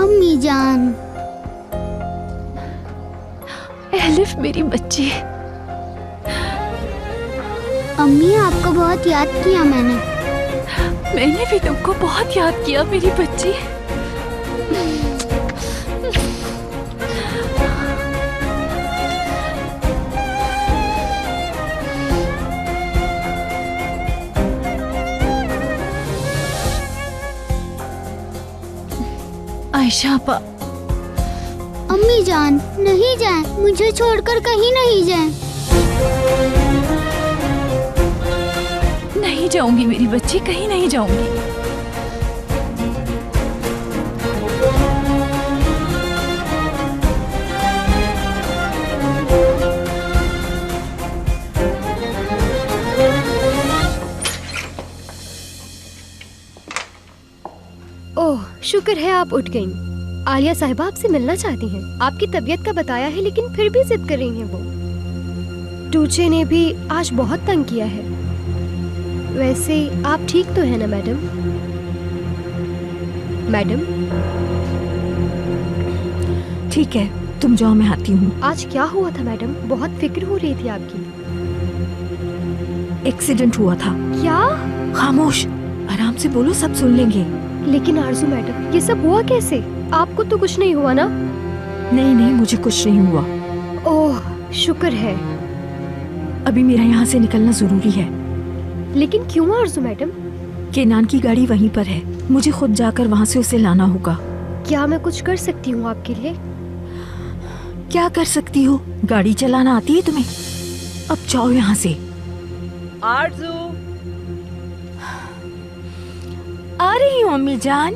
अम्मी जान। एलिफ मेरी बच्ची। अम्मी आपको बहुत याद किया मैंने। मैंने भी तुमको बहुत याद किया मेरी बच्ची। आयशा आपा। अम्मी जान नहीं जाएं, मुझे छोड़कर कहीं नहीं जाएं। नहीं जाऊंगी मेरी बच्ची, कहीं नहीं जाऊंगी। ओह, शुक्र है आप उठ गईं। आलिया साहिबा आपसे मिलना चाहती हैं। आपकी तबीयत का बताया है लेकिन फिर भी जिद कर रही हैं वो। टूचे ने भी आज बहुत तंग किया है। वैसे आप ठीक तो है ना मैडम? मैडम ठीक है, तुम जाओ, मैं आती हूँ। आज क्या हुआ था मैडम? बहुत फिक्र हो रही थी आपकी। एक्सीडेंट हुआ था। क्या? खामोश, आराम से बोलो, सब सुन लेंगे। लेकिन आरजू मैडम, ये सब हुआ कैसे? आपको तो कुछ नहीं हुआ ना? नहीं नहीं, मुझे कुछ नहीं हुआ। ओह, शुक्र है। अभी मेरा यहाँ से निकलना जरूरी है। लेकिन क्यों आरजू मैडम? केनान की गाड़ी वहीं पर है, मुझे खुद जाकर वहाँ से उसे लाना होगा। क्या मैं कुछ कर सकती हूँ आपके लिए? क्या कर सकती हो? गाड़ी चलाना आती है तुम्हें? अब जाओ यहाँ से। आरज़ू, आ रही हूँ अम्मी जान।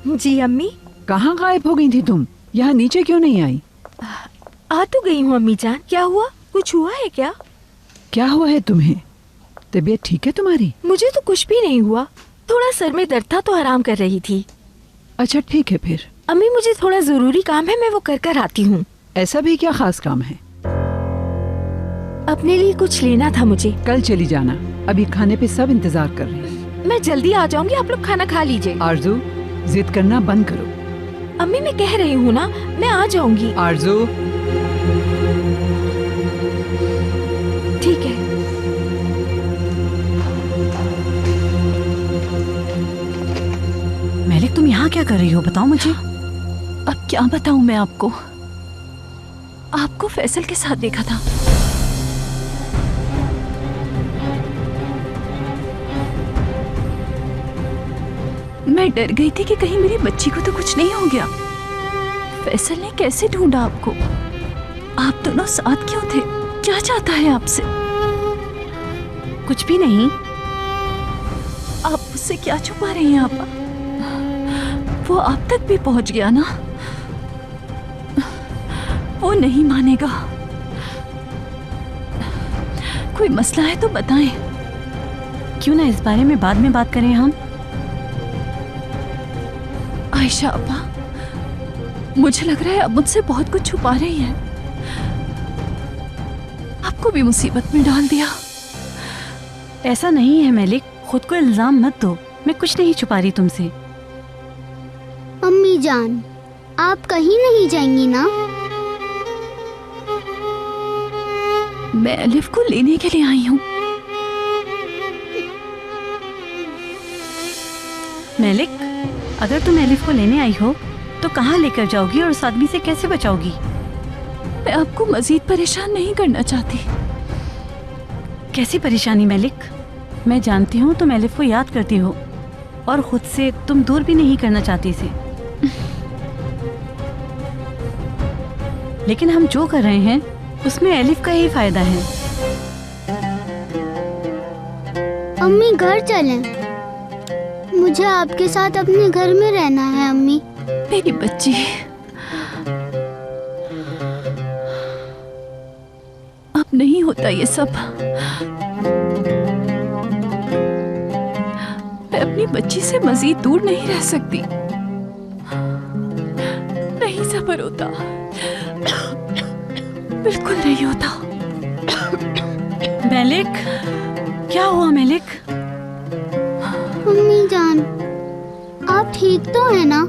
जी अम्मी। कहाँ गायब हो गई थी तुम? यहाँ नीचे क्यों नहीं आई? आ तो गई हूँ अम्मी जान। क्या हुआ? कुछ हुआ है क्या? क्या हुआ है तुम्हें? तबीयत ठीक है तुम्हारी? मुझे तो कुछ भी नहीं हुआ, थोड़ा सर में दर्द था तो आराम कर रही थी। अच्छा ठीक है फिर। अम्मी मुझे थोड़ा जरूरी काम है, मैं वो कर कर आती हूँ। ऐसा भी क्या खास काम है? अपने लिए कुछ लेना था मुझे। कल चली जाना, अभी खाने पे सब इंतजार कर रहे हैं। मैं जल्दी आ जाऊंगी, आप लोग खाना खा लीजिए। आरज़ू, जिद करना बंद करो। अम्मी मैं कह रही हूँ ना, मैं आ जाऊंगी। आरज़ू, ठीक है। मेलिक, तुम यहाँ क्या कर रही हो? बताओ मुझे। अब क्या बताऊं मैं आपको? आपको फैसल के साथ देखा था। मैं डर गई थी कि कहीं मेरी बच्ची को तो कुछ नहीं हो गया। फैसल ने कैसे ढूंढा आपको? आप दोनों साथ क्यों थे? क्या चाहता है आपसे? कुछ भी नहीं। आप मुझसे क्या छुपा रही हैं आपा? वो आप तक भी पहुंच गया ना? वो नहीं मानेगा। कोई मसला है तो बताएं। क्यों ना इस बारे में बाद में बात करें हम। आयशा अपा, मुझे लग रहा है अब मुझसे बहुत कुछ छुपा रही है। आपको भी मुसीबत में डाल दिया। ऐसा नहीं है मेलिक, खुद को इल्जाम मत दो। मैं कुछ नहीं छुपा रही तुमसे। अम्मी जान, आप कहीं नहीं जाएंगी ना? मैं एलिफ को लेने के लिए आई हूँ। मेलिक, अगर तुम एलिफ को लेने आई हो तो कहाँ लेकर जाओगी और उस आदमी से कैसे बचाओगी? मैं आपको मजीद परेशान नहीं करना चाहती। कैसी परेशानी मेलिक? मैं जानती हूँ तुम एलिफ को याद करती हो और खुद से तुम दूर भी नहीं करना चाहती इसे। लेकिन हम जो कर रहे हैं उसमें एलिफ का ही फायदा है। अम्मी घर चलें। मुझे आपके साथ अपने घर में रहना है अम्मी। मेरी बच्ची, अब नहीं होता ये सब। मैं अपनी बच्ची से मजीद दूर नहीं रह सकती। नहीं सब्र होता, बिल्कुल नहीं होता। मैलिक, क्या हुआ मैलिक? अम्मी जान, आप ठीक तो है ना?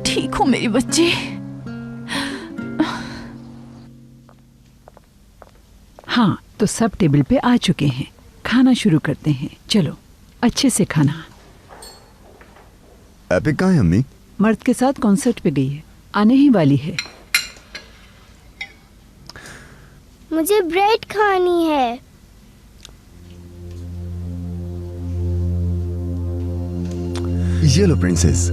ठीक हूँ मेरी बच्ची। हाँ, तो सब टेबल पे आ चुके हैं। खाना शुरू करते हैं। चलो, अच्छे से खाना। एपिक कहाँ है अम्मी? मर्द के साथ कॉन्सर्ट पे गई है, आने ही वाली है। मुझे ब्रेड खानी है। ये लो प्रिंसेस।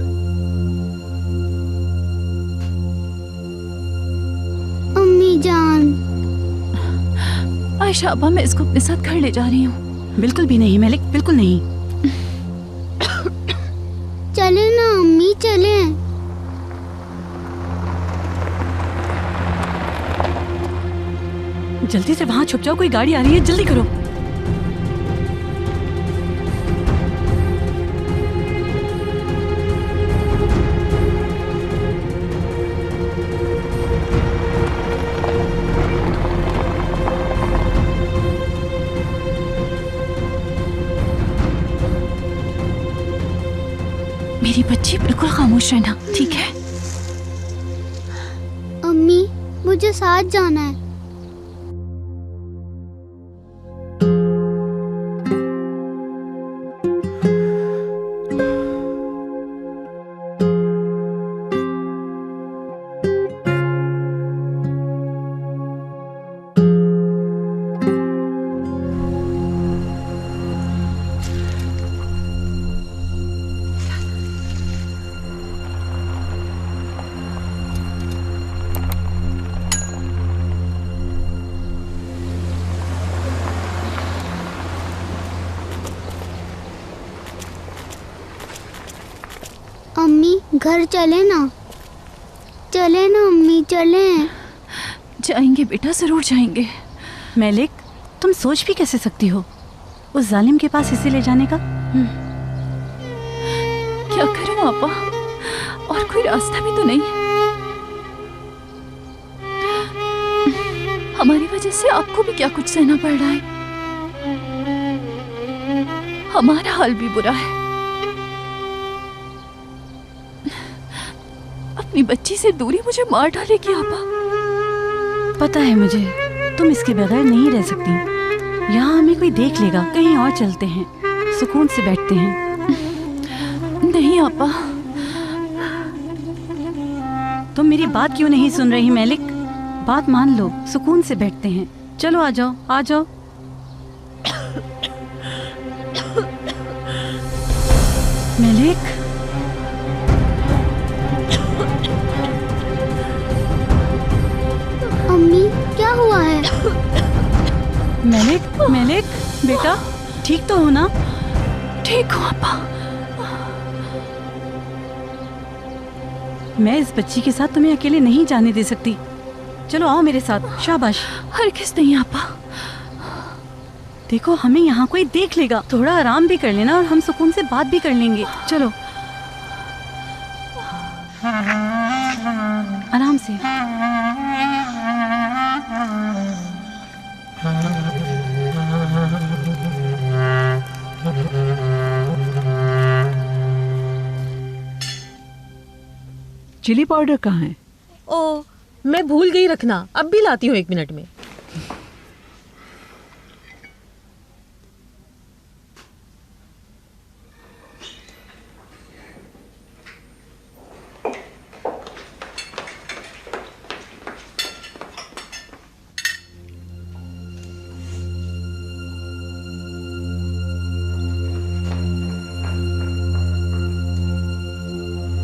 अम्मी जान, आयशा अब्बा, मैं इसको अपने साथ घर ले जा रही हूँ। बिल्कुल भी नहीं मैलिक, बिल्कुल नहीं। चले ना अम्मी, चले। जल्दी से वहाँ छुप जाओ, कोई गाड़ी आ रही है, जल्दी करो। मेरी बच्ची बिल्कुल खामोश रहना, ठीक है? अम्मी, मुझे साथ जाना है। अम्मी, घर चले ना। चले ना अम्मी, चले। जाएंगे बेटा, जरूर जाएंगे। मैलिक, तुम सोच भी कैसे सकती हो उस जालिम के पास इसे ले जाने का? क्या करूं आपा, और कोई रास्ता भी तो नहीं। हमारी वजह से आपको भी क्या कुछ सहना पड़ रहा है। हमारा हाल भी बुरा है। अपनी बच्ची से दूरी मुझे मार डालेगी आपा। पता है मुझे, तुम इसके बगैर नहीं रह सकती। यहाँ हमें कोई देख लेगा, कहीं और चलते हैं, सुकून से बैठते हैं। नहीं आपा। तुम मेरी बात क्यों नहीं सुन रही मैलिक? बात मान लो, सुकून से बैठते हैं। चलो आ जाओ, आ जाओ। मैलिक, अम्मी, क्या हुआ है? मैलिक, मैलिक बेटा, ठीक तो हो ना? ठीक हूँ आपा। मैं इस बच्ची के साथ तुम्हें अकेले नहीं जाने दे सकती। चलो आओ मेरे साथ। शाबाश। हरगिज़ नहीं आपा। देखो, हमें यहाँ कोई देख लेगा। थोड़ा आराम भी कर लेना और हम सुकून से बात भी कर लेंगे। चलो आराम से। चिली पाउडर कहाँ है? ओ, मैं भूल गई रखना, अब भी लाती हूँ 1 मिनट में।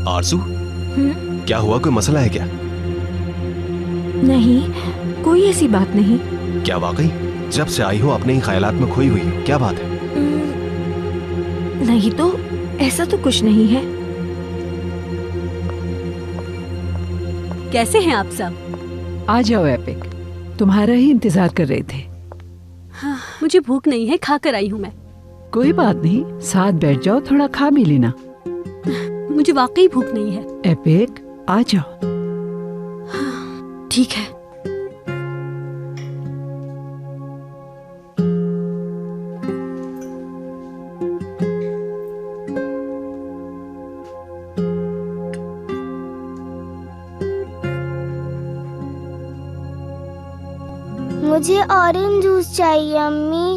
आरज़ू, क्या हुआ? कोई मसला है क्या? नहीं, कोई ऐसी बात नहीं। क्या वाकई? जब से आई हो अपने ही ख्यालात में खोई हुई हो, क्या बात है? नहीं तो ऐसा तो कुछ नहीं है। कैसे हैं आप सब? आ जाओ एपिक, तुम्हारा ही इंतजार कर रहे थे। हाँ, मुझे भूख नहीं है, खा कर आई हूँ मैं। कोई बात नहीं, साथ बैठ जाओ, थोड़ा खा भी लेना। मुझे वाकई भूख नहीं है। एपिक, आ जाओ। ठीक है। मुझे ऑरेंज जूस चाहिए अम्मी।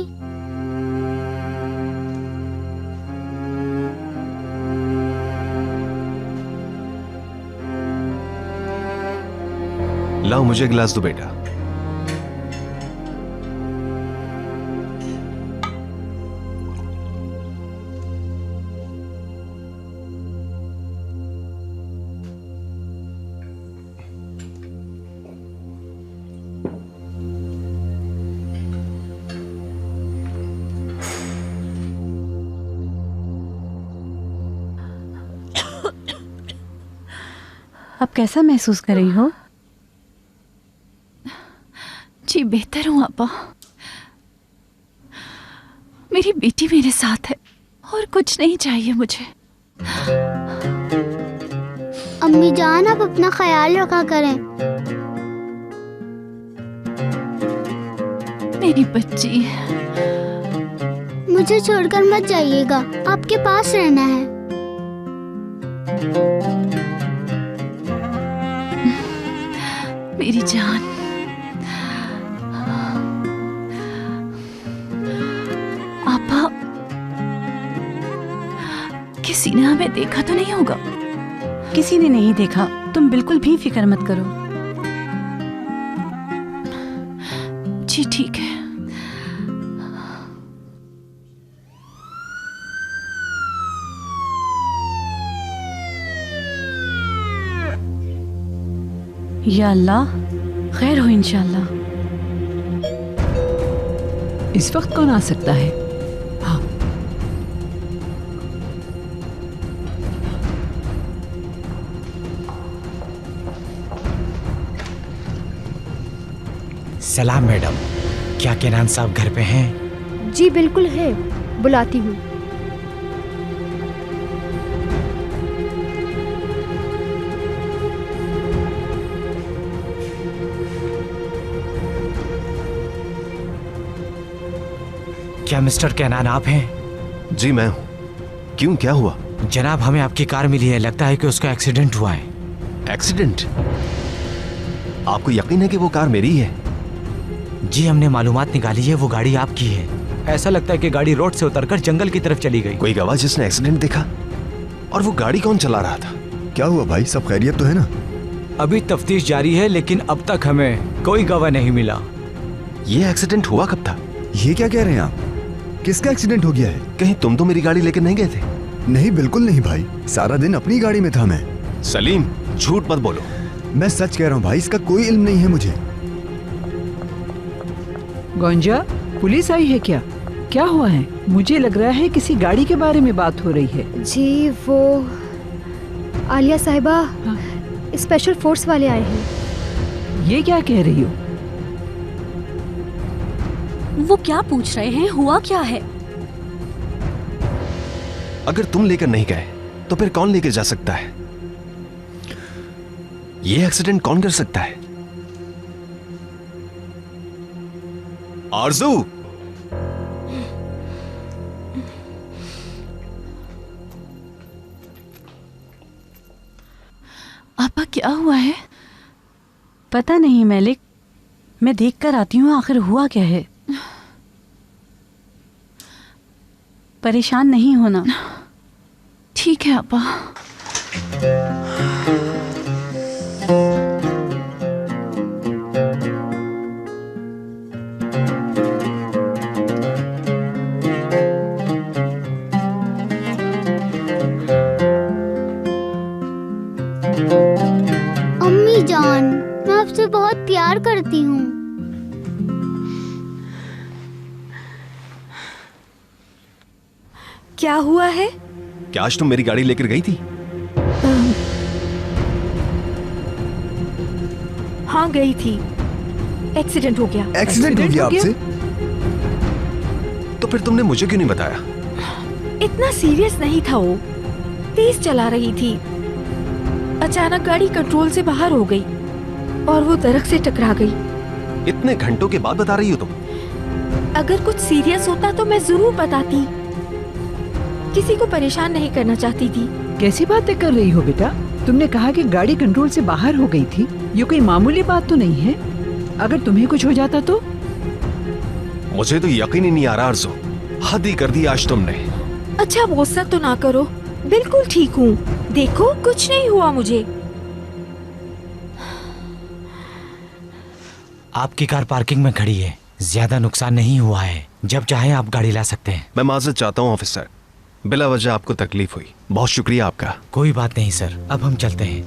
लाओ मुझे गिलास दो बेटा। अब कैसा महसूस कर रही हो? जी बेहतर हूँ आपा। मेरी बेटी मेरे साथ है और कुछ नहीं चाहिए मुझे। अम्मी जान आप अपना ख्याल रखा करें। मेरी बच्ची, मुझे छोड़कर मत जाइएगा, आपके पास रहना है। मेरी जान, आपा किसी ने हमें देखा तो नहीं होगा? किसी ने नहीं देखा, तुम बिल्कुल भी फिक्र मत करो। जी ठीक है। या अल्लाह, खैर हो इंशाल्लाह। इस वक्त कौन आ सकता है? हाँ, सलाम मैडम, क्या केनान साहब घर पे हैं? जी बिल्कुल है, बुलाती हूँ। क्या मिस्टर केनान आप हैं? जी मैं हूं। क्यों, क्या हुआ? जनाब, हमें आपकी कार मिली है, लगता है कि उसका एक्सीडेंट हुआ है। एक्सीडेंट? आपको यकीन है कि वो कार मेरी है? जी हमने मालूमात निकाली है, वो गाड़ी आपकी है। ऐसा लगता है कि गाड़ी रोड से उतरकर जंगल की तरफ चली गई। कोई गवाह जिसने एक्सीडेंट देखा? और वो गाड़ी कौन चला रहा था? क्या हुआ भाई, सब खैरियत तो है ना? अभी तफ्तीश जारी है, लेकिन अब तक हमें कोई गवाह नहीं मिला। ये एक्सीडेंट हुआ कब था? ये क्या कह रहे हैं आप? किसका एक्सीडेंट हो गया है? कहीं तुम तो मेरी गाड़ी लेकर नहीं गए थे? नहीं, बिल्कुल नहीं भाई, सारा दिन अपनी गाड़ी में था मैं। सलीम, झूठ मत बोलो। मैं सच कह रहा हूँ भाई, इसका कोई इल्म नहीं है मुझे। गोंजा, पुलिस आई है क्या? क्या हुआ है? मुझे लग रहा है किसी गाड़ी के बारे में बात हो रही है। जी वो आलिया साहिबा, हाँ। स्पेशल फोर्स वाले आए हैं। ये क्या कह रही हो? वो क्या पूछ रहे हैं? हुआ क्या है? अगर तुम लेकर नहीं गए तो फिर कौन लेकर जा सकता है? ये एक्सीडेंट कौन कर सकता है? आरज़ू, आपा क्या हुआ है? पता नहीं मलिक, मैं देख कर आती हूँ आखिर हुआ क्या है। परेशान नहीं होना। ठीक है आपा। अम्मी जान, मैं आपसे बहुत प्यार करती हूँ। क्या हुआ है? क्या आज तुम मेरी गाड़ी लेकर गई थी? हाँ गई थी, एक्सीडेंट हो गया। एक्सीडेंट हो गया आपसे? तो फिर तुमने मुझे क्यों नहीं बताया? इतना सीरियस नहीं था, वो तेज चला रही थी। अचानक गाड़ी कंट्रोल से बाहर हो गई और वो दरख्त से टकरा गई। इतने घंटों के बाद बता रही हो तुम? अगर कुछ सीरियस होता तो मैं जरूर बताती। किसी को परेशान नहीं करना चाहती थी। कैसी बातें कर रही हो बेटा? तुमने कहा कि गाड़ी कंट्रोल से बाहर हो गई थी। ये कोई मामूली बात तो नहीं है। अगर तुम्हें कुछ हो जाता तो? मुझे तो यकीन ही नहीं आ रहा आरज़ू, हद ही कर दी आज तुमने। अच्छा गुस्सा तो ना करो, बिल्कुल ठीक हूँ। देखो कुछ नहीं हुआ मुझे। आपकी कार पार्किंग में खड़ी है, ज्यादा नुकसान नहीं हुआ है। जब चाहे आप गाड़ी ला सकते हैं। मैं माजरत चाहता हूँ ऑफिसर, बिला वजह आपको तकलीफ हुई। बहुत शुक्रिया आपका। कोई बात नहीं सर, अब हम चलते हैं।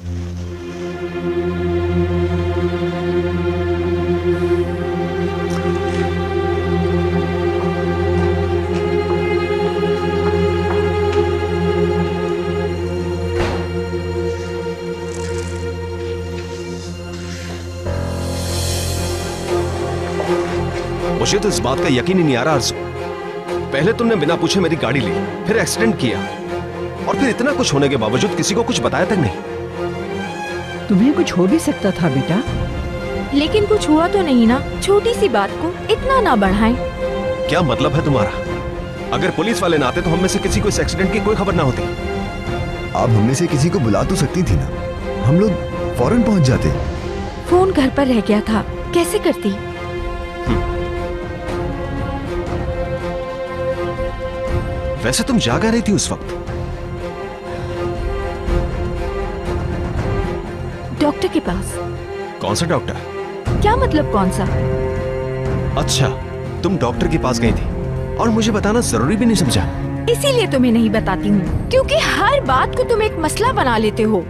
मुझे तो इस बात का यकीन ही नहीं आ रहा आरज़ू। पहले तुमने बिना पूछे मेरी गाड़ी ली, फिर एक्सीडेंट किया, और फिर इतना कुछ होने के बावजूद किसी को कुछ बताया तक नहीं। तुम्हें कुछ हो भी सकता था बेटा। लेकिन कुछ हुआ तो नहीं ना, छोटी सी बात को इतना ना बढ़ाएं। क्या मतलब है तुम्हारा? अगर पुलिस वाले ना आते तो हम में से किसी को इस एक्सीडेंट की कोई खबर ना होती। आप हम में से किसी को बुला तो सकती थी ना, हम लोग फौरन पहुंच जाते। फोन घर पर रह गया था, कैसे करती? वैसे तुम जागा रही थी उस वक्त? डॉक्टर के पास। कौन सा डॉक्टर? क्या मतलब कौन सा? अच्छा, तुम डॉक्टर के पास गई थी और मुझे बताना जरूरी भी नहीं समझा। इसीलिए तुम्हें नहीं बताती हूँ, क्योंकि हर बात को तुम एक मसला बना लेते हो।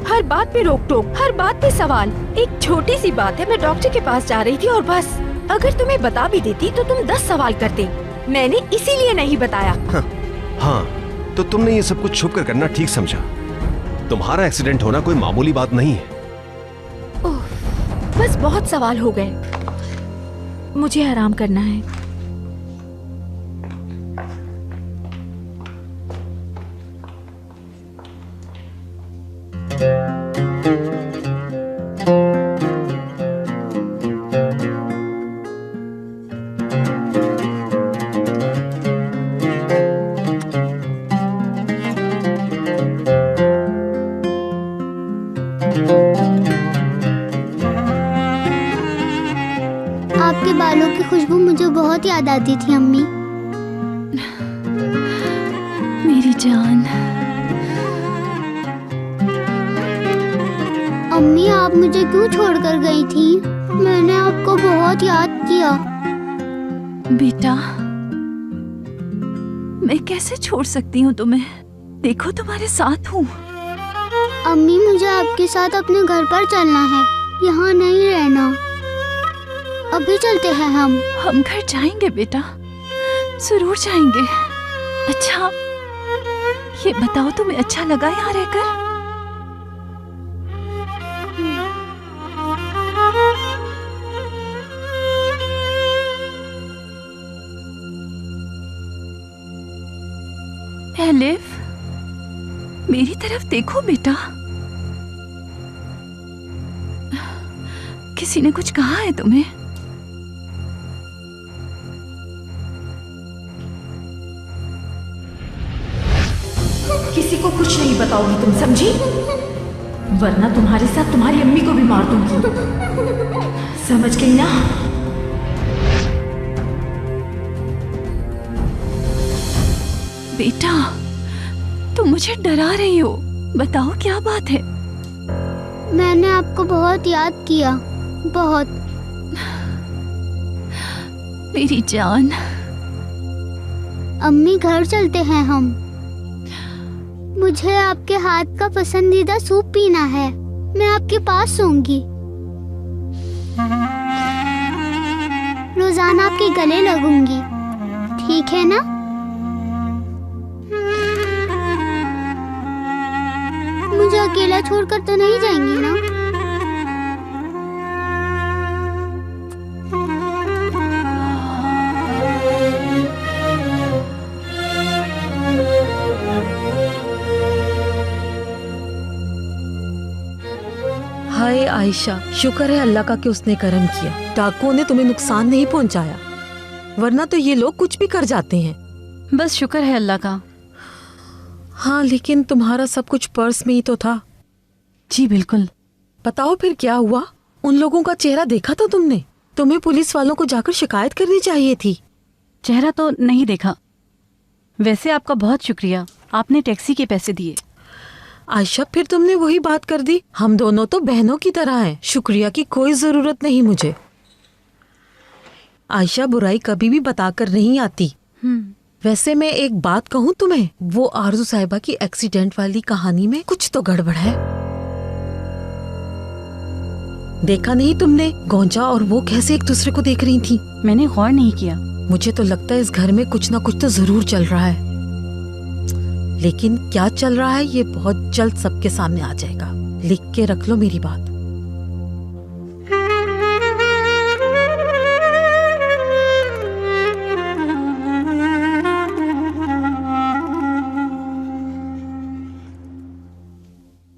हर बात पे रोक टोक, हर बात पे सवाल। एक छोटी सी बात है, मैं डॉक्टर के पास जा रही थी और बस। अगर तुम्हें बता भी देती तो तुम 10 सवाल करते। मैंने इसीलिए नहीं बताया। हाँ, तो तुमने ये सब कुछ छुप कर करना ठीक समझा। तुम्हारा एक्सीडेंट होना कोई मामूली बात नहीं है। ओह, बस बहुत सवाल हो गए, मुझे आराम करना है। आपके बालों की खुशबू मुझे बहुत याद आती थी अम्मी। मेरी जान। अम्मी, आप मुझे क्यों छोड़कर गई थी? मैंने आपको बहुत याद किया। बेटा, मैं कैसे छोड़ सकती हूँ तुम्हें? देखो तुम्हारे साथ हूँ। अम्मी, मुझे आपके साथ अपने घर पर चलना है, यहाँ नहीं रहना। अभी चलते हैं हम घर जाएंगे बेटा, जरूर जाएंगे। अच्छा, ये बताओ तुम्हें अच्छा लगा यहाँ रहकर? एलिफ, मेरी तरफ देखो बेटा। किसी ने कुछ कहा है तुम्हें? किसी को कुछ नहीं बताओगी तुम, समझी? वरना तुम्हारे साथ तुम्हारी अम्मी को भी मार दूंगी। समझ गई ना? बेटा, तुम मुझे डरा रही हो। बताओ क्या बात है? मैंने आपको बहुत याद किया, बहुत। मेरी जान। अम्मी, घर चलते हैं हम। मुझे आपके हाथ का पसंदीदा सूप पीना है। मैं आपके पास सोऊंगी, रोजाना आपके गले लगूंगी, ठीक है ना? मुझे अकेला छोड़कर तो नहीं जाएंगी ना? हाय आयशा, शुक्र है अल्लाह का कि उसने करम किया। डाकुओं ने तुम्हें नुकसान नहीं पहुंचाया, वरना तो ये लोग कुछ भी कर जाते हैं। बस शुक्र है अल्लाह का। हाँ, लेकिन तुम्हारा सब कुछ पर्स में ही तो था। जी बिल्कुल। बताओ फिर क्या हुआ? उन लोगों का चेहरा देखा था तुमने? तुम्हें पुलिस वालों को जाकर शिकायत करनी चाहिए थी। चेहरा तो नहीं देखा। वैसे आपका बहुत शुक्रिया, आपने टैक्सी के पैसे दिए। आयशा, फिर तुमने वही बात कर दी। हम दोनों तो बहनों की तरह हैं, शुक्रिया की कोई जरूरत नहीं मुझे। आयशा, बुराई कभी भी बताकर नहीं आती। वैसे मैं एक बात कहूँ तुम्हें, वो आरजू साहिबा की एक्सीडेंट वाली कहानी में कुछ तो गड़बड़ है। देखा नहीं तुमने गोंजा और वो कैसे एक दूसरे को देख रही थी? मैंने गौर नहीं किया। मुझे तो लगता है इस घर में कुछ ना कुछ तो जरूर चल रहा है, लेकिन क्या चल रहा है ये बहुत जल्द सबके सामने आ जाएगा। लिख के रख लो मेरी बात।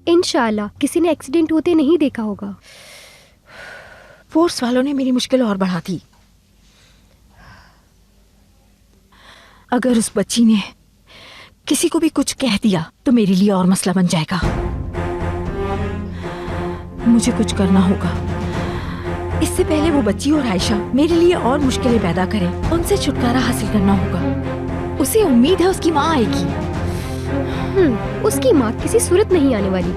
इंशाल्लाह किसी ने एक्सीडेंट होते नहीं देखा होगा। फोर्स वालों ने मेरी मुश्किल और बढ़ा दी। अगर उस बच्ची ने किसी को भी कुछ कह दिया तो मेरे लिए और मसला बन जाएगा। मुझे कुछ करना होगा इससे पहले वो बच्ची और आयशा मेरे लिए और मुश्किलें पैदा करें। उनसे छुटकारा हासिल करना होगा। उसे उम्मीद है उसकी माँ आएगी। उसकी माँ किसी सूरत नहीं आने वाली।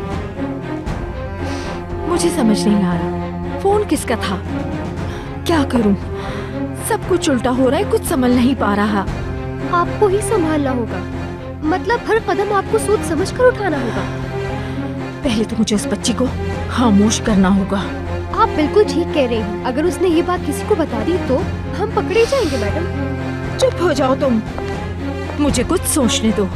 मुझे समझ नहीं आ रहा फोन किसका था, क्या करूं? सब कुछ उल्टा हो रहा है, कुछ समझ नहीं पा रहा। आपको ही संभालना होगा, मतलब हर कदम आपको सोच समझ कर उठाना होगा। पहले तो मुझे उस बच्ची को खामोश करना होगा। आप बिल्कुल ठीक कह रहे हैं। अगर उसने ये बात किसी को बता दी तो हम पकड़े जाएंगे मैडम। चुप हो जाओ तुम, मुझे कुछ सोचने दो।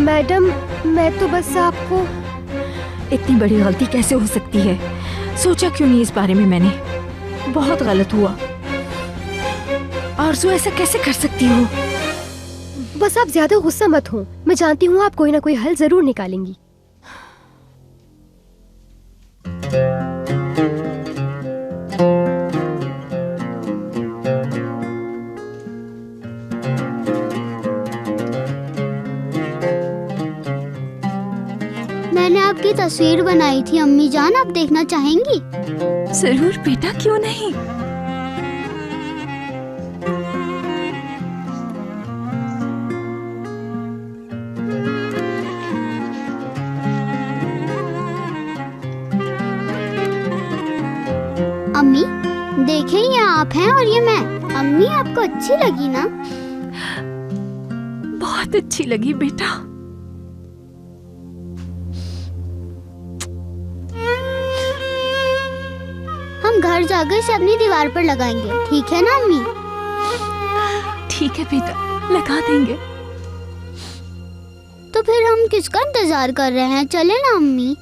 मैडम मैं तो बस आपको। इतनी बड़ी गलती कैसे हो सकती है? सोचा क्यों नहीं इस बारे में मैंने? बहुत गलत हुआ। आरज़ू ऐसा कैसे कर सकती हो? बस आप ज्यादा गुस्सा मत हो, मैं जानती हूँ आप कोई ना कोई हल जरूर निकालेंगी। मैंने आपकी तस्वीर बनाई थी अम्मी जान, आप देखना चाहेंगी? जरूर बेटा, क्यों नहीं। अम्मी देखें, ये आप हैं और ये मैं। अम्मी आपको अच्छी लगी ना? बहुत अच्छी लगी बेटा। हम घर जाकर इसे अपनी दीवार पर लगाएंगे, ठीक है ना अम्मी? ठीक है बेटा, लगा देंगे। तो फिर हम किसका इंतजार कर रहे हैं? चले ना अम्मी।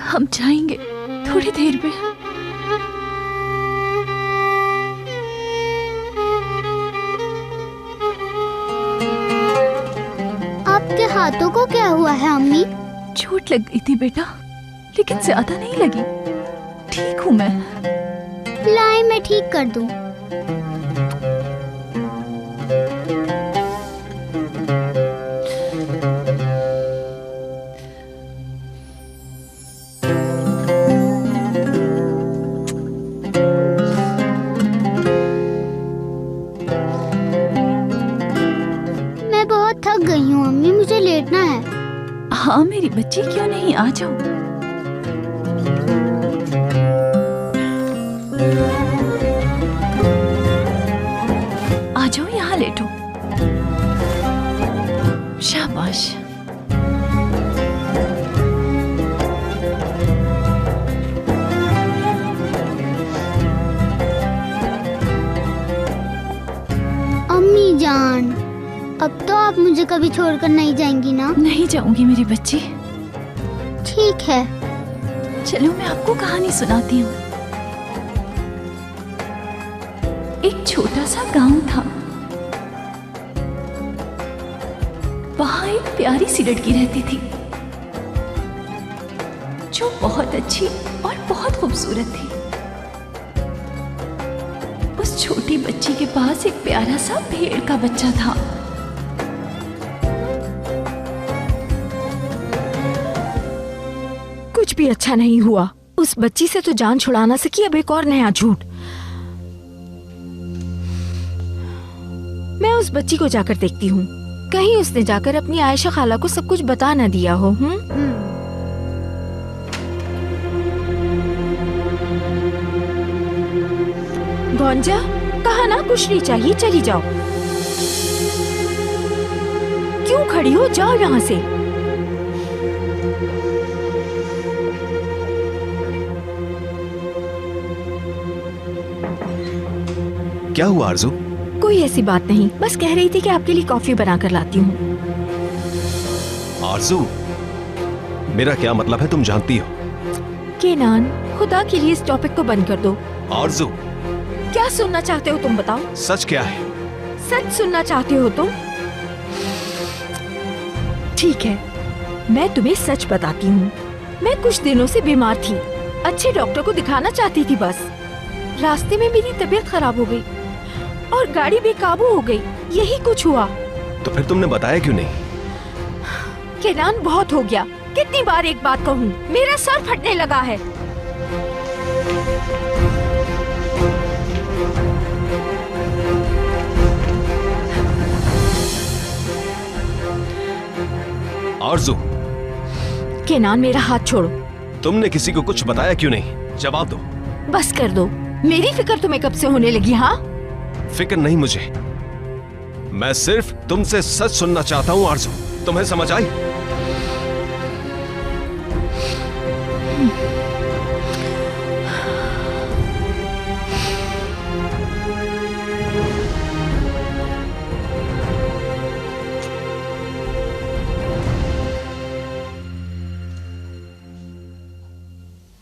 हम जाएंगे थोड़ी देर में। आपके हाथों को क्या हुआ है अम्मी? चोट लग गई थी बेटा, लेकिन ज्यादा नहीं लगी। ठीक हूँ मैं। लाए मैं ठीक कर दूं। थक गई हूँ अम्मी, मुझे लेटना है। हाँ मेरी बच्ची, क्यों नहीं, आ जाओ। आ जाओ, यहाँ लेटो। शाबाश। अम्मी जान, अब तो आप मुझे कभी छोड़कर नहीं जाएंगी ना? नहीं जाऊंगी मेरी बच्ची। ठीक है। चलो मैं आपको कहानी सुनाती हूँ। एक छोटा सा गांव था। वहां एक प्यारी सी लड़की रहती थी जो बहुत अच्छी और बहुत खूबसूरत थी। उस छोटी बच्ची के पास एक प्यारा सा भेड़ का बच्चा था। कुछ भी अच्छा नहीं हुआ। उस बच्ची से तो जान छुड़ाना सकी, अब एक और नया झूठ। मैं उस बच्ची को जाकर देखती हूँ, कहीं उसने जाकर अपनी आयशा खाला को सब कुछ बता न दिया हो। गौंजा, कहा ना कुछ नहीं चाहिए, चली जाओ। क्यों खड़ी हो, जाओ यहाँ से। क्या हुआ आरजू? कोई ऐसी बात नहीं, बस कह रही थी कि आपके लिए कॉफी बनाकर लाती हूँ। आरजू, मेरा क्या मतलब है तुम जानती हो। केनान, खुदा के लिए इस टॉपिक को बंद कर दो। आरजू, क्या सुनना चाहते हो तुम बताओ। सच क्या है? सच सुनना चाहते हो तुम? ठीक है, मैं तुम्हें सच बताती हूँ। मैं कुछ दिनों से बीमार थी, अच्छे डॉक्टर को दिखाना चाहती थी। बस रास्ते में मेरी तबीयत खराब हो गई और गाड़ी बेकाबू हो गई, यही कुछ हुआ। तो फिर तुमने बताया क्यों नहीं? केनान, बहुत हो गया। कितनी बार एक बात कहूँ, मेरा सर फटने लगा है। आरजू, केनान, मेरा हाथ छोड़ो। तुमने किसी को कुछ बताया क्यों नहीं? जवाब दो। बस कर दो, मेरी फिक्र तुम्हें कब से होने लगी? हाँ, फिक्र नहीं मुझे, मैं सिर्फ तुमसे सच सुनना चाहता हूँ आरजू। तुम्हें समझ आई?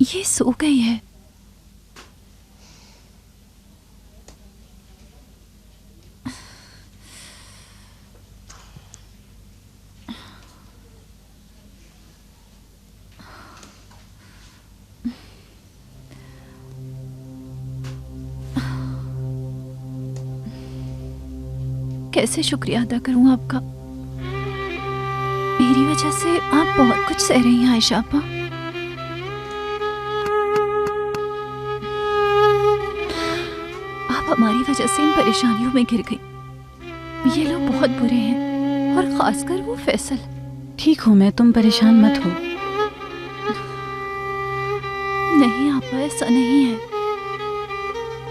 ये सो गई है। कैसे शुक्रिया अदा करूं आपका। मेरी वजह से आप बहुत कुछ सह रही हैं आयशा आपा। आप हमारी वजह से इन परेशानियों में घिर गई। ये लोग बहुत बुरे हैं और खासकर वो फैसल। ठीक हूँ मैं, तुम परेशान मत हो। नहीं आपा, ऐसा नहीं है।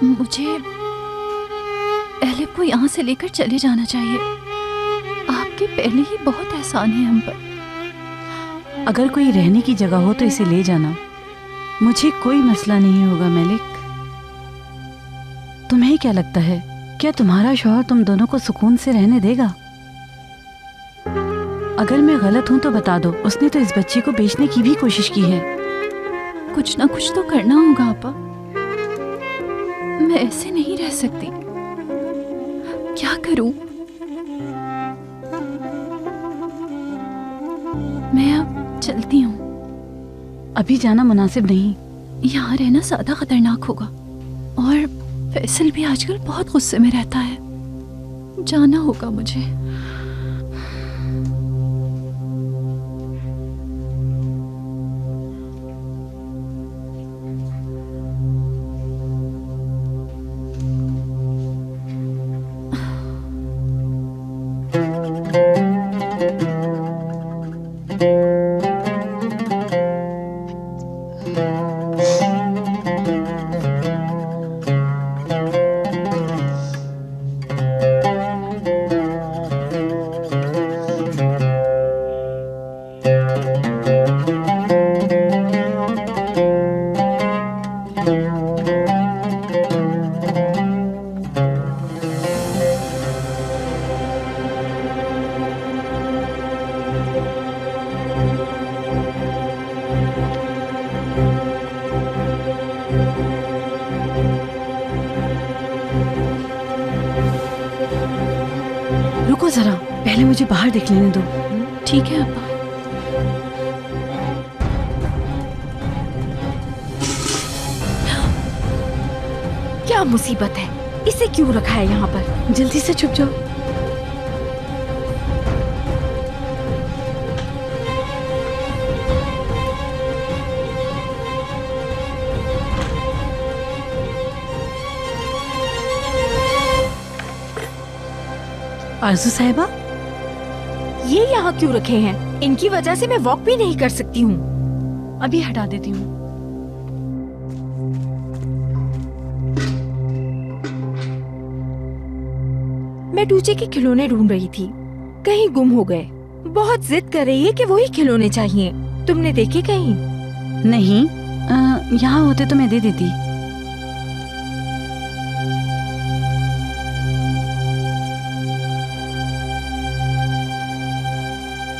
मुझे एलिफ को यहाँ से लेकर चले जाना चाहिए। आपके पहले ही बहुत एहसान है हम पर। अगर कोई रहने की जगह हो तो इसे ले जाना, मुझे कोई मसला नहीं होगा मलिक। तुम्हें क्या लगता है, क्या तुम्हारा शौहर तुम दोनों को सुकून से रहने देगा? अगर मैं गलत हूं तो बता दो। उसने तो इस बच्ची को बेचने की भी कोशिश की है। कुछ ना कुछ तो करना होगा आपा। मैं ऐसे नहीं रह सकती। क्या करूं? मैं अब चलती हूँ। अभी जाना मुनासिब नहीं। यहाँ रहना ज्यादा खतरनाक होगा और फैसल भी आजकल बहुत गुस्से में रहता है। जाना होगा मुझे। रुको जरा, पहले मुझे बाहर देख लेने दो। ठीक है अब्बा। क्या मुसीबत है, इसे क्यों रखा है यहाँ पर? जल्दी से छुप जाओ। आरजू साहिबा, ये यहाँ क्यों रखे हैं? इनकी वजह से मैं वॉक भी नहीं कर सकती हूँ। अभी हटा देती हूँ। मैं टूचे के खिलौने ढूंढ रही थी, कहीं गुम हो गए। बहुत जिद कर रही है कि वही खिलौने चाहिए। तुमने देखे कहीं? नहीं, यहाँ होते तो मैं दे देती।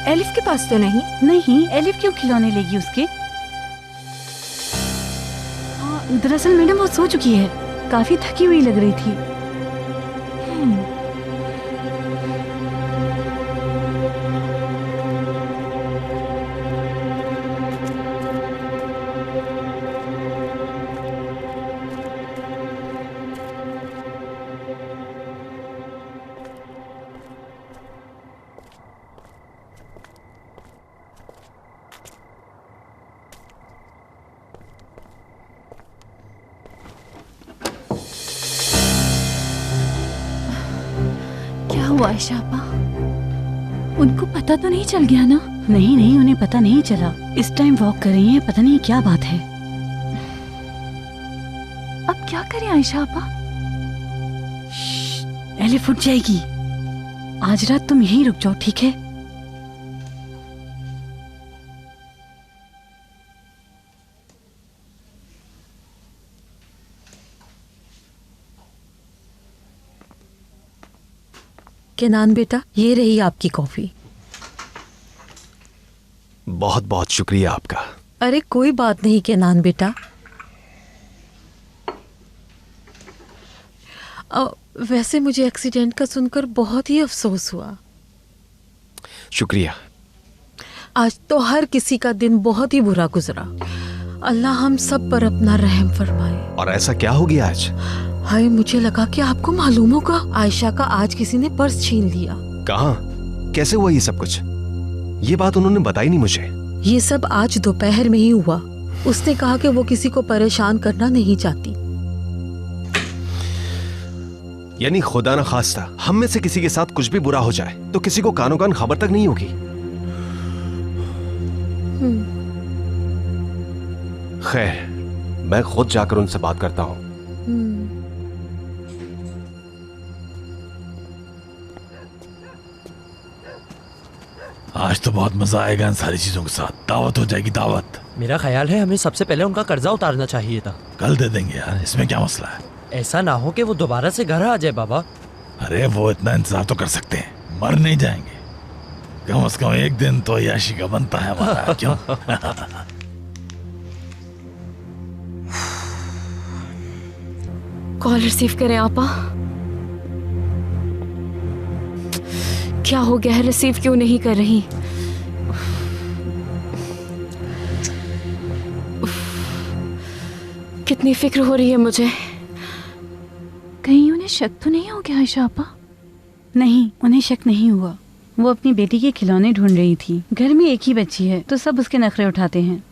एलिफ के पास तो नहीं? नहीं, एलिफ क्यों खिलौने लेगी उसके? दरअसल मैडम वो सो चुकी है, काफी थकी हुई लग रही थी। क्या हुआ आयशा आपा? उनको पता तो नहीं चल गया ना? नहीं नहीं, उन्हें पता नहीं चला। इस टाइम वॉक कर रही हैं, पता नहीं क्या बात है। अब क्या करें आयशा आपा? एलिफ उठ जाएगी। आज रात तुम यहीं रुक जाओ, ठीक है? केनान बेटा, ये रही आपकी कॉफी। बहुत बहुत शुक्रिया आपका। अरे कोई बात नहीं केनान बेटा। वैसे मुझे एक्सीडेंट का सुनकर बहुत ही अफसोस हुआ। शुक्रिया। आज तो हर किसी का दिन बहुत ही बुरा गुजरा। अल्लाह हम सब पर अपना रहम फरमाए। और ऐसा क्या हो गया आज? हाय, मुझे लगा कि आपको मालूम होगा। आयशा का आज किसी ने पर्स छीन लिया। कहाँ? कैसे हुआ ये सब कुछ? ये बात उन्होंने बताई नहीं मुझे। ये सब आज दोपहर में ही हुआ। उसने कहा कि वो किसी को परेशान करना नहीं चाहती। यानी खुदा न खास्ता हम में से किसी के साथ कुछ भी बुरा हो जाए तो किसी को कानो कान खबर तक नहीं होगी। खैर, मैं खुद जाकर उनसे बात करता हूँ। आज तो बहुत मजा आएगा इन सारी चीजों के साथ। दावत हो जाएगी, दावत। मेरा ख्याल है हमें सबसे पहले उनका कर्जा उतारना चाहिए था। कल दे देंगे यार, इसमें क्या मसला है? ऐसा ना हो कि वो दोबारा से घर आ जाए बाबा। अरे वो इतना इंतजार तो कर सकते हैं, मर नहीं जाएंगे। कम से कम एक दिन तो याशी का बनता है हमारा, क्यों? कॉल रिसीव करें आपा। क्या हो गया है, रिसीव क्यों नहीं कर रही? कितनी फिक्र हो रही है मुझे। कहीं उन्हें शक तो नहीं हो गया आयशा आपा? नहीं, उन्हें शक नहीं हुआ। वो अपनी बेटी के खिलौने ढूंढ रही थी। घर में एक ही बच्ची है तो सब उसके नखरे उठाते हैं।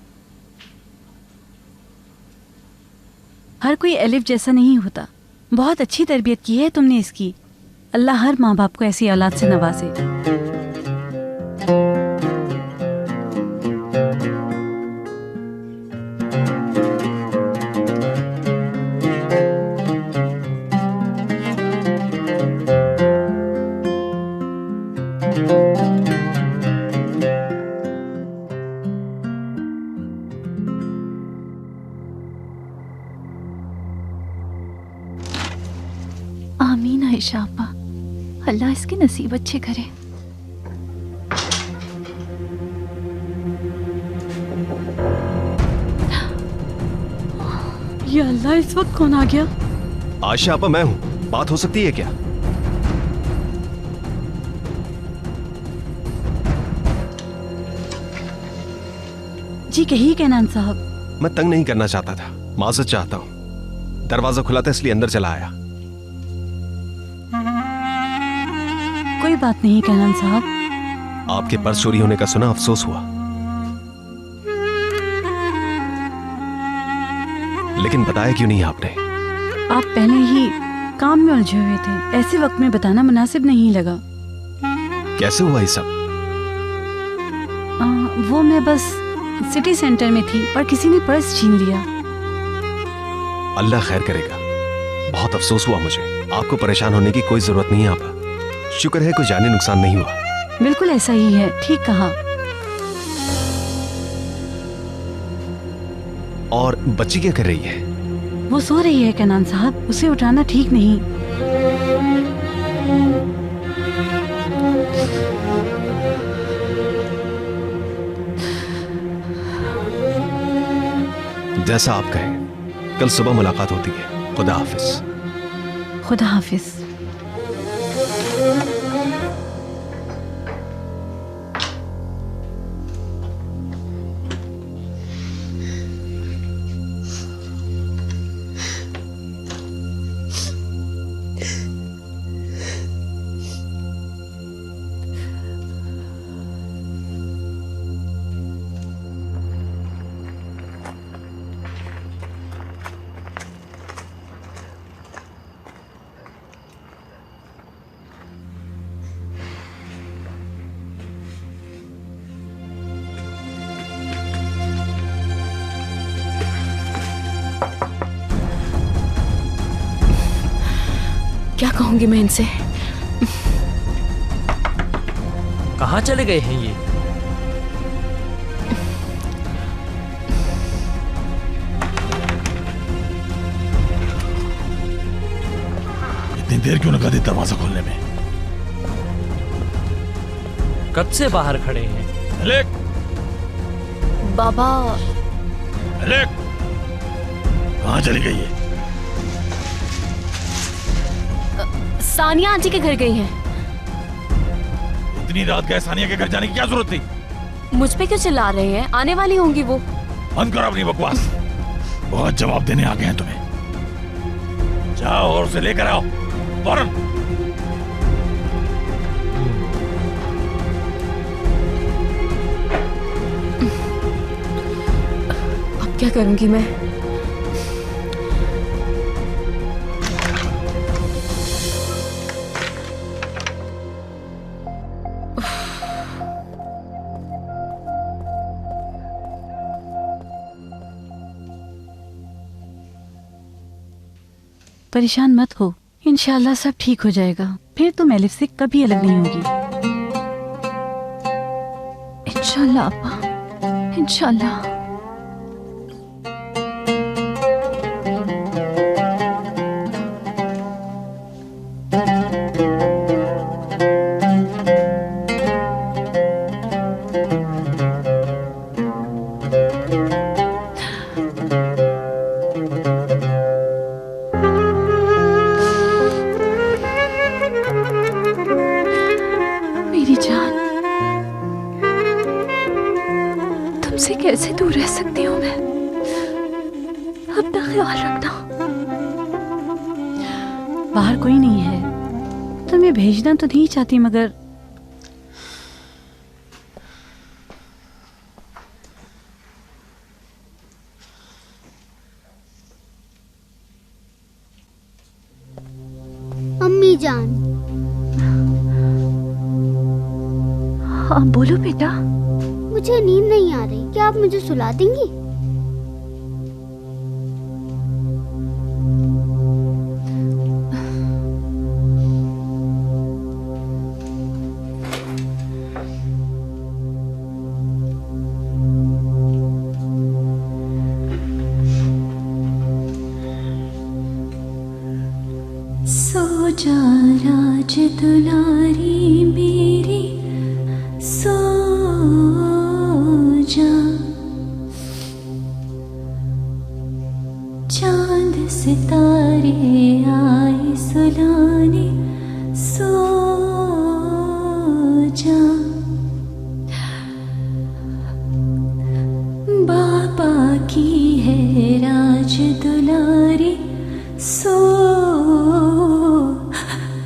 हर कोई एलिफ जैसा नहीं होता। बहुत अच्छी तरबियत की है तुमने इसकी। अल्लाह हर माँ बाप को ऐसी औलाद से नवाजे। आमीन आयशा आपा, अल्लाह इसके नसीब अच्छे करे। या अल्लाह, इस वक्त कौन आ गया? आयशा आपा, मैं हूँ। बात हो सकती है क्या? जी कहिए केनान साहब। मैं तंग नहीं करना चाहता था, माजरत चाहता हूँ। दरवाजा खुला था इसलिए अंदर चला आया। कोई बात नहीं कैनान साहब। आपके पर्स चोरी होने का सुना, अफसोस हुआ, लेकिन बताया क्यों नहीं आपने? आप पहले ही काम में उलझे हुए थे, ऐसे वक्त में बताना मुनासिब नहीं लगा। कैसे हुआ ये सब? वो मैं बस सिटी सेंटर में थी और किसी ने पर्स छीन लिया। अल्लाह खैर करेगा। बहुत अफसोस हुआ मुझे। आपको परेशान होने की कोई जरूरत नहीं है आपा। शुक्र है कोई जानी नुकसान नहीं हुआ। बिल्कुल ऐसा ही है, ठीक कहा। और बच्ची क्या कर रही है? वो सो रही है कैनान साहब, उसे उठाना ठीक नहीं। जैसा आप कहें, कल सुबह मुलाकात होती है। खुदा हाफिज। खुदा हाफिज। क्या कहूंगी मैं इनसे? कहाँ चले गए हैं ये? इतनी देर क्यों लगा दी दरवाजा खोलने में? कब से बाहर खड़े हैं? अलेक! बाबा। अलेक! कहाँ चली गई है? सानिया आंटी के घर गई हैं। इतनी रात गए सानिया के घर जाने की क्या जरूरत थी? मुझ पे क्यों चिल्ला रहे हैं? आने वाली होंगी वो। बंद करो अपनी बकवास। बहुत जवाब देने आ गए हैं तुम्हें। जाओ और उसे लेकर आओ फौरन। अब क्या करूंगी मैं? परेशान मत हो, इंशाल्लाह सब ठीक हो जाएगा। फिर तुम एलिफ से कभी अलग नहीं होगी। इंशाल्लाह अपा, इंशाल्लाह। कैसे दूर रह सकती हूँ मैं? अपना ख्याल रखना। बाहर कोई नहीं है, तुम्हें भेजना तो नहीं चाहती मगर अम्मी जान। हाँ बोलो बेटा। मुझे नींद नहीं आ रही, क्या आप मुझे सुला देंगी? सो जा राज दुलारी मेरी, सो जा। चांद सितारे आए सुलाने, सो जा। बाबा की है राज दुलारी, सो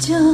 जा।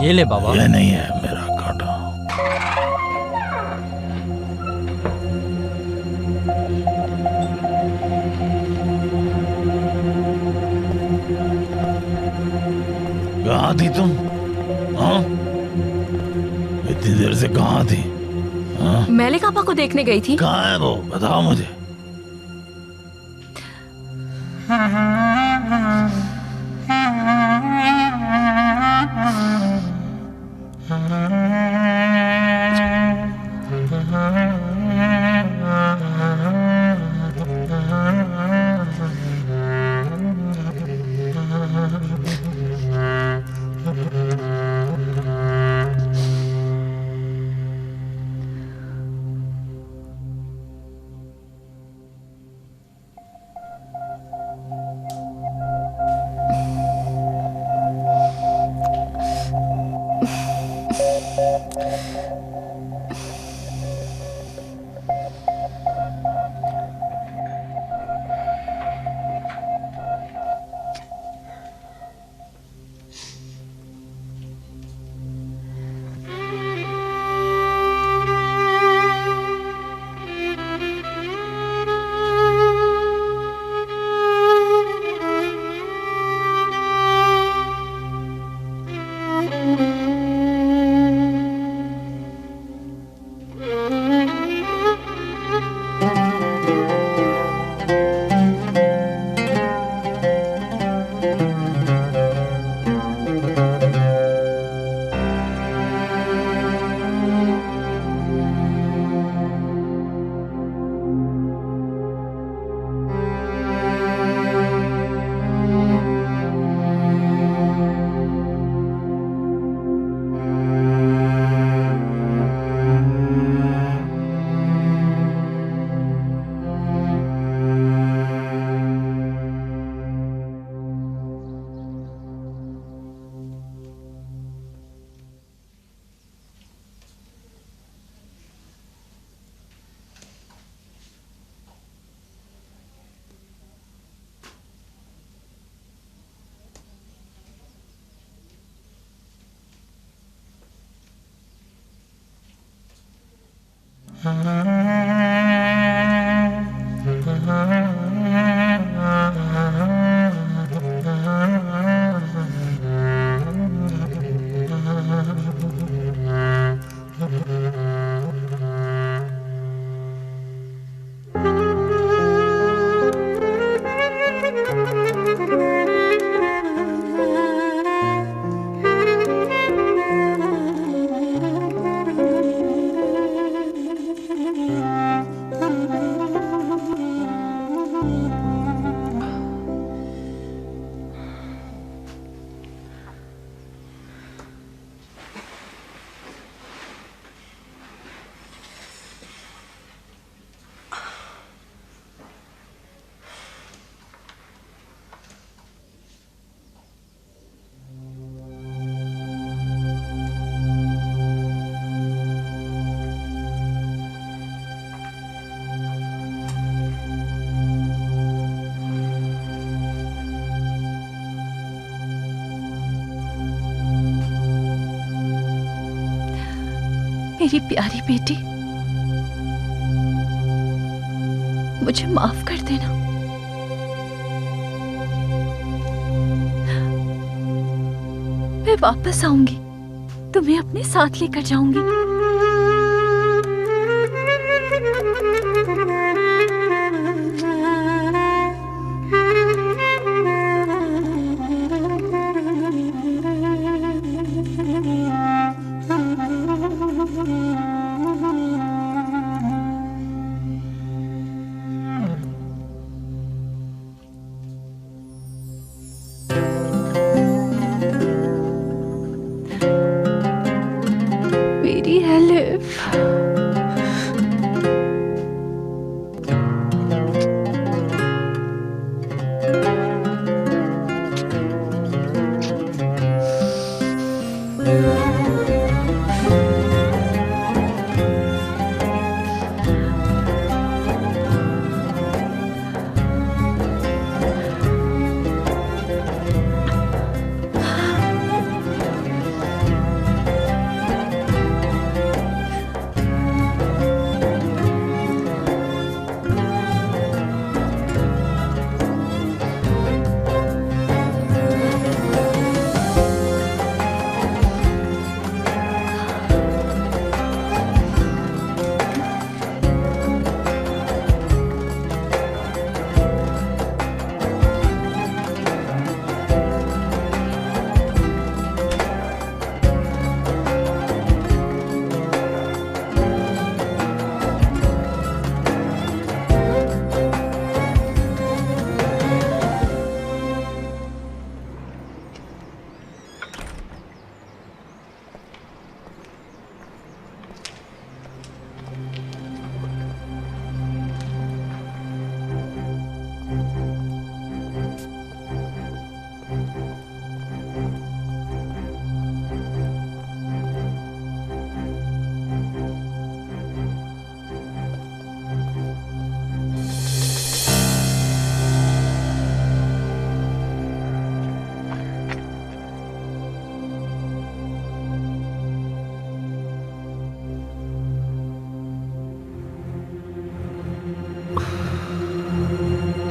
ये ले बाबा। ये नहीं है मेरा कांटा। कहाँ थी तुम? हाँ? इतनी देर से कहाँ थी? हाँ? मैले पापा को देखने गई थी। कहाँ है वो? बताओ मुझे। मेरी प्यारी बेटी, मुझे माफ कर देना। मैं वापस आऊंगी, तुम्हें अपने साथ लेकर जाऊंगी। मेरी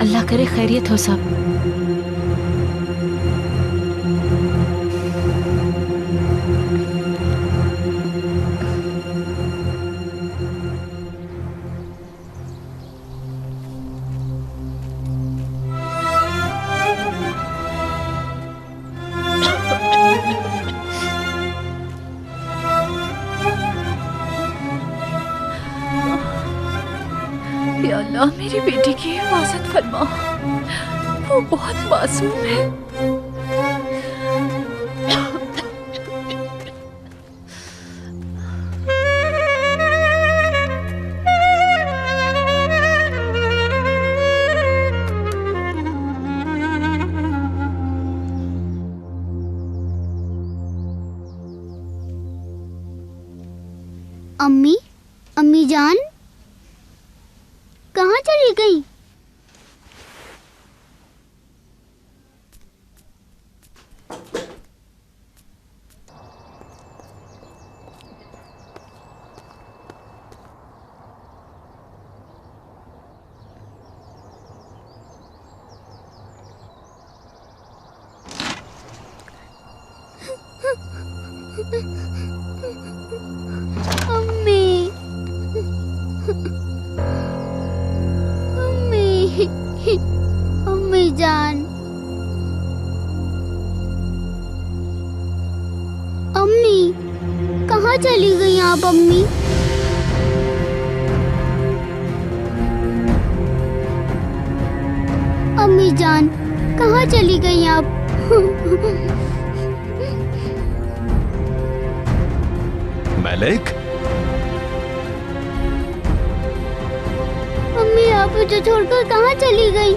अल्लाह करे खैरियत हो सब। या अल्लाह मेरी बेटी की हिफाजत फरमा, वो बहुत मासूम है। अम्मी, अम्मी जान कहाँ चली गई? अम्मी, अम्मी जान, अम्मी कहाँ चली गई आप अम्मी? अम्मी जान कहाँ चली गई आप? मलिक, अम्मी आप मुझे छोड़कर कहाँ चली गई?